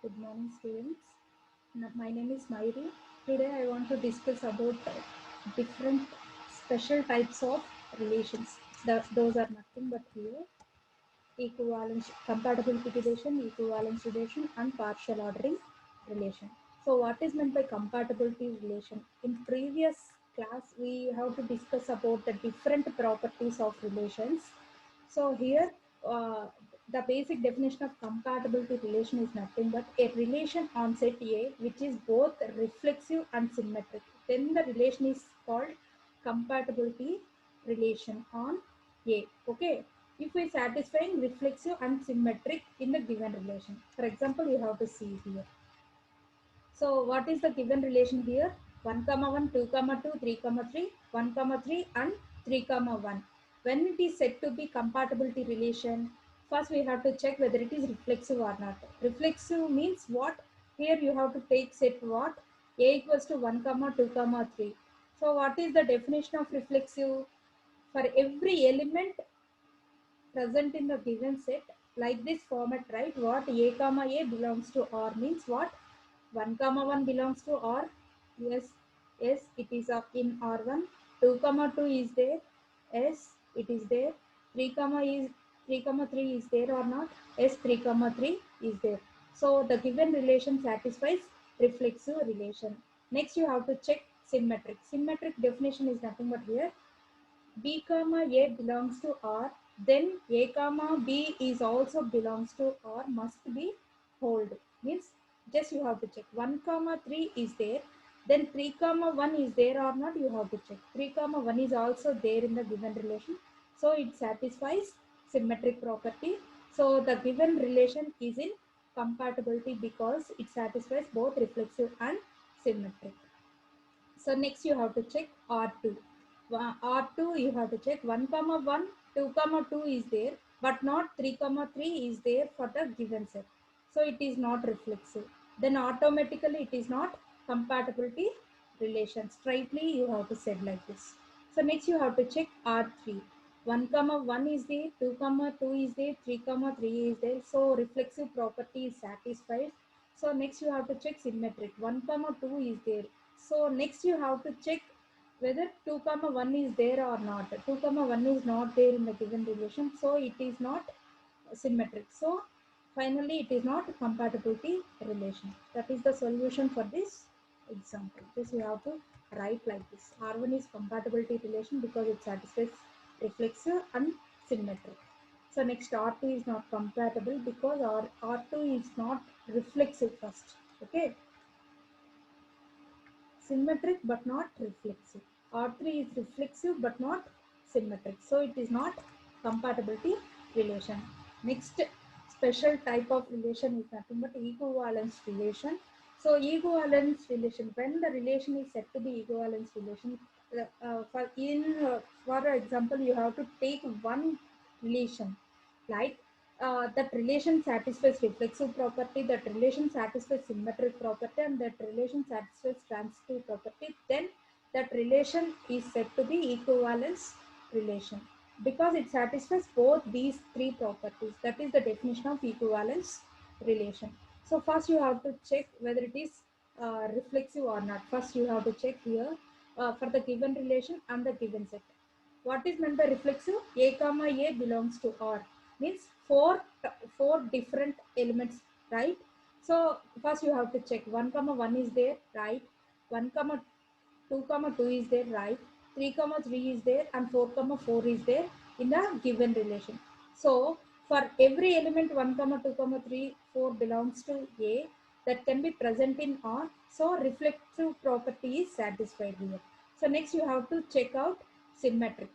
Good morning, students. My name is Mayuri. Today, I want to discuss about different special types of relations. Those are nothing but here equivalence, compatibility relation, equivalence relation, and partial ordering relation. So, what is meant by compatibility relation? In previous class, we have to discuss about the different properties of relations. So here, the basic definition of compatibility relation is nothing but a relation on set A which is both reflexive and symmetric. Then the relation is called compatibility relation on A. Okay. If we satisfying reflexive and symmetric in the given relation. For example, you have to see here. So what is the given relation here? 1 comma 1, 2 comma 2, 3 comma 3, 1 comma 3 and 3 comma 1. When it is said to be compatibility relation, first we have to check whether it is reflexive or not. Reflexive means what? Here you have to take set what? A equals to 1 comma 2 comma 3. So what is the definition of reflexive? For every element present in the given set, like this format, right? What A comma A belongs to R means what? 1 comma 1 belongs to R. Yes, yes, it is in R1. 2 comma 2 is there. Yes, it is there. 3 comma 3 is there or not? Yes, 3 comma 3 is there. So the given relation satisfies reflexive relation. Next you have to check symmetric. Symmetric definition is nothing but here B comma A belongs to R, then A comma B is also belongs to R must be hold. Means just you have to check 1 comma 3 is there, then 3 comma 1 is there or not, you have to check. 3 comma 1 is also there in the given relation. So it satisfies symmetric property. So the given relation is in compatibility because it satisfies both reflexive and symmetric. So next you have to check R2. R2 you have to check 1 comma 1, 2 comma 2 is there, but not 3 comma 3 is there for the given set. So it is not reflexive. Then automatically it is not compatibility relation. Straightly you have to set like this. So next you have to check R3. 1 comma 1 is there, 2 comma 2 is there, 3 comma 3 is there. So reflexive property is satisfied. So next you have to check symmetric. 1 comma 2 is there. So next you have to check whether 2 comma 1 is there or not. 2 comma 1 is not there in the given relation. So it is not symmetric. So finally it is not compatibility relation. That is the solution for this example. This you have to write like this. R1 is compatibility relation because it satisfies reflexive and symmetric. So next R2 is not compatible because R2 is not reflexive first. Okay. Symmetric but not reflexive. R3 is reflexive but not symmetric. So it is not compatibility relation. Next special type of relation is nothing but equivalence relation. So equivalence relation, when the relation is said to be equivalence relation, for example, you have to take one relation like that relation satisfies reflexive property, that relation satisfies symmetric property, and that relation satisfies transitive property, then that relation is said to be equivalence relation because it satisfies both these three properties. That is the definition of equivalence relation. So first you have to check whether it is reflexive or not. First you have to check here for the given relation and the given set. What is meant by reflexive? A comma A belongs to R means four different elements, right? So first you have to check 1 comma 1 is there, right? 1 comma 2 comma 2 is there, right? 3 comma 3 is there and 4 comma 4 is there in a given relation. So for every element 1 comma 2 comma 3 4 belongs to A that can be present in R. So reflective property is satisfied here. So next you have to check out symmetric.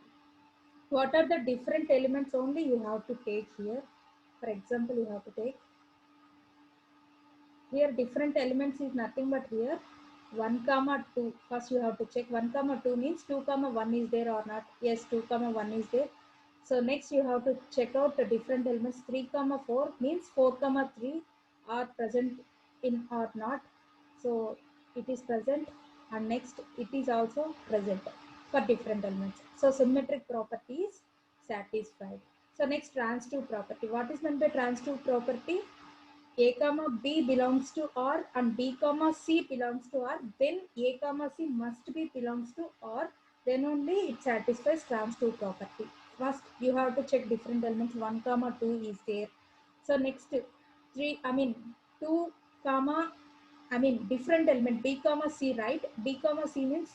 What are the different elements only you have to take here. For example, you have to take here different elements is nothing but here 1 comma 2. First you have to check 1 comma 2 means 2 comma 1 is there or not. Yes, 2 comma 1 is there. So next you have to check out the different elements. 3 comma 4 means 4 comma 3 are present in or not. So it is present and next it is also present for different elements. So symmetric property is satisfied. So next transitive property. What is meant by transitive property? A comma B belongs to R and B comma C belongs to R, then A comma C must be belongs to R, then only it satisfies trans 2 property. First you have to check different elements. 1 comma 2 is there. So next 3, I mean 2 comma, I mean different element B comma C, right? B comma C means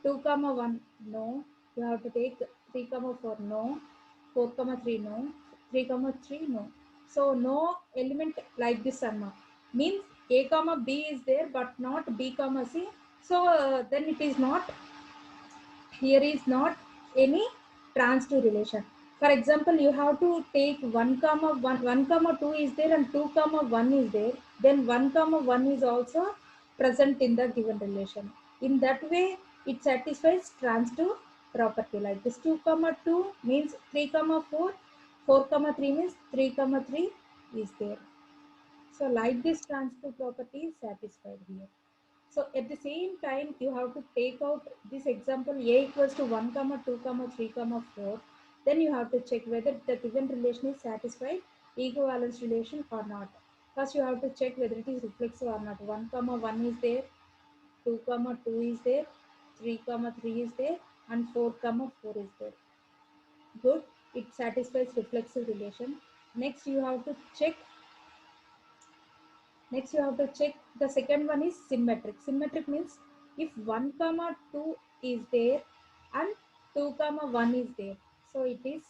2 comma 1, no. You have to take 3 comma 4, no. 4 comma 3, no. 3 comma 3, no. So no element like this Anna. Means A comma B is there but not B comma C. So then it is not, here is not any trans 2 relation. For example, you have to take 1 comma 1, 1 comma 2 is there and 2 comma 1 is there. Then 1 comma 1 is also present in the given relation. In that way, it satisfies trans 2 property. Like this 2 comma 2 means 3 comma 4, 4 comma 3 means 3 comma 3 is there. So like this trans 2 property is satisfied here. So at the same time, you have to take out this example A equals to 1 comma 2 comma 3 comma 4. Then you have to check whether the given relation is satisfied equivalence relation or not. First you have to check whether it is reflexive or not. 1 comma 1 is there, 2 comma 2 is there, 3 comma 3 is there, and 4 comma 4 is there. Good, it satisfies reflexive relation. Next you have to check Next, you have to check the second one is symmetric. Symmetric means if 1 comma 2 is there and 2 comma 1 is there, so it is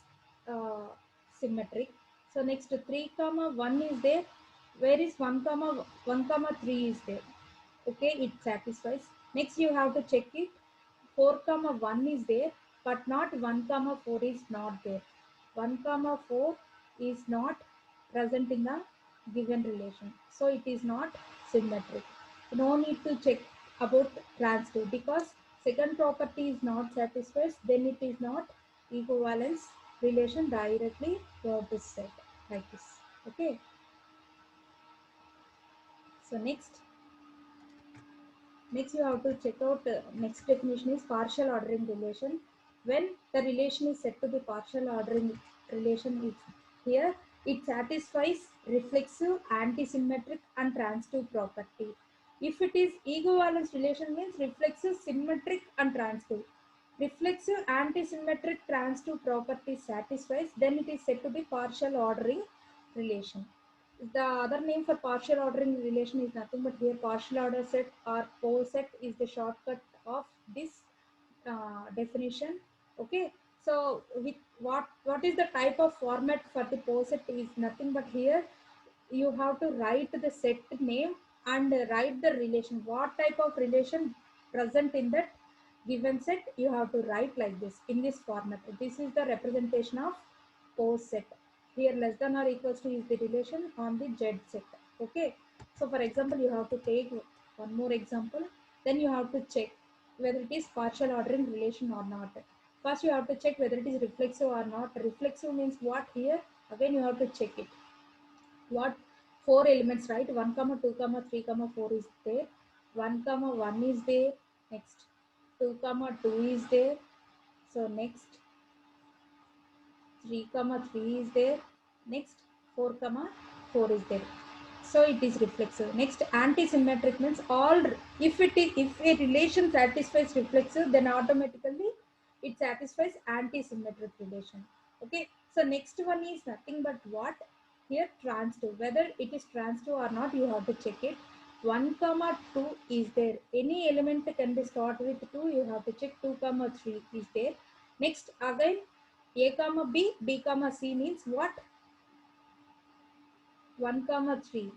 uh, symmetric. So next 3 comma 1 is there, where is 1 comma 3 is there. Okay, it satisfies. Next you have to check it. 4 comma 1 is there, but not 1 comma 4 is not there. 1 comma 4 is not present in the given relation, so it is not symmetric. No need to check about trans 2 because second property is not satisfied, then it is not equivalence relation directly for this set like this. Okay, so next you have to check out next definition is partial ordering relation. When the relation is said to be partial ordering relation is here, it satisfies reflexive, antisymmetric and transitive property. If it is equivalence relation means reflexive, symmetric and transitive. Reflexive, antisymmetric, transitive property satisfies, then it is said to be partial ordering relation. The other name for partial ordering relation is nothing but here partial order set or pose set is the shortcut of this definition. Okay, so with what is the type of format for the pose set is nothing but here you have to write the set name and write the relation, what type of relation present in that given set. You have to write like this in this format. This is the representation of pose set. Here less than or equals to is the relation on the Z set. Okay, so for example you have to take one more example, then you have to check whether it is partial ordering relation or not. First you have to check whether it is reflexive or not. Reflexive means what here, again you have to check it. What, four elements, right? 1 comma 2 comma 3 comma 4 is there, 1 comma 1 is there, next 2 comma 2 is there, so next 3 comma 3 is there, next 4 comma 4 is there, so it is reflexive. Next anti-symmetric means all, if a relation satisfies reflexive then automatically it satisfies anti-symmetric relation. Okay, so next one is nothing but what, here trans 2, whether it is trans 2 or not you have to check it. 1 comma 2 is there, any element can be start with 2, you have to check. 2 comma 3 is there. Next again a comma b, b comma c means what, 1 comma 3.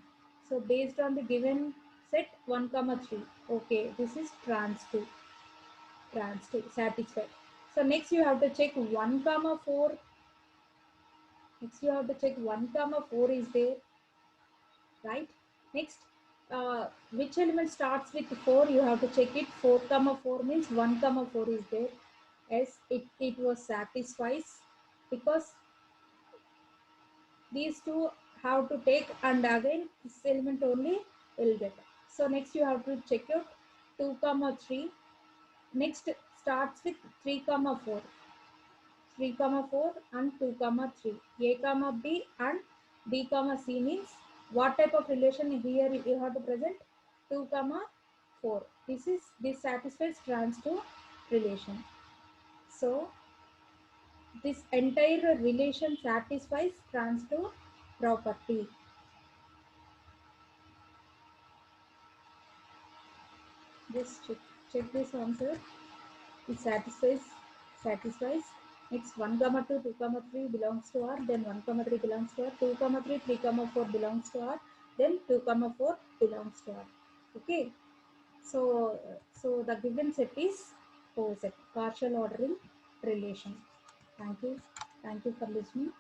So based on the given set 1 comma 3. Okay, this is trans 2 satisfied. So next you have to check 1 comma 4. Next you have to check 1 comma 4 is there, right? Next which element starts with 4, you have to check it. 4 comma 4 means 1 comma 4 is there. Yes, it was satisfies because these two have to take and again this element only will get. So next you have to check out 2 comma 3. Next starts with 3 comma 4, 3 comma 4 and 2 comma 3. A comma b and b comma c means What type of relation here you have to present? 2 comma 4. This satisfies trans 2 relation. So this entire relation satisfies trans 2 property. Just check this answer. It satisfies. Next 1 comma 2, 2 comma 3 belongs to R, then 1 comma 3 belongs to R, 2 comma 3, 3 comma 4 belongs to R, then 2 comma 4 belongs to R. Okay. So the given set is O set, partial ordering relation. Thank you. Thank you for listening.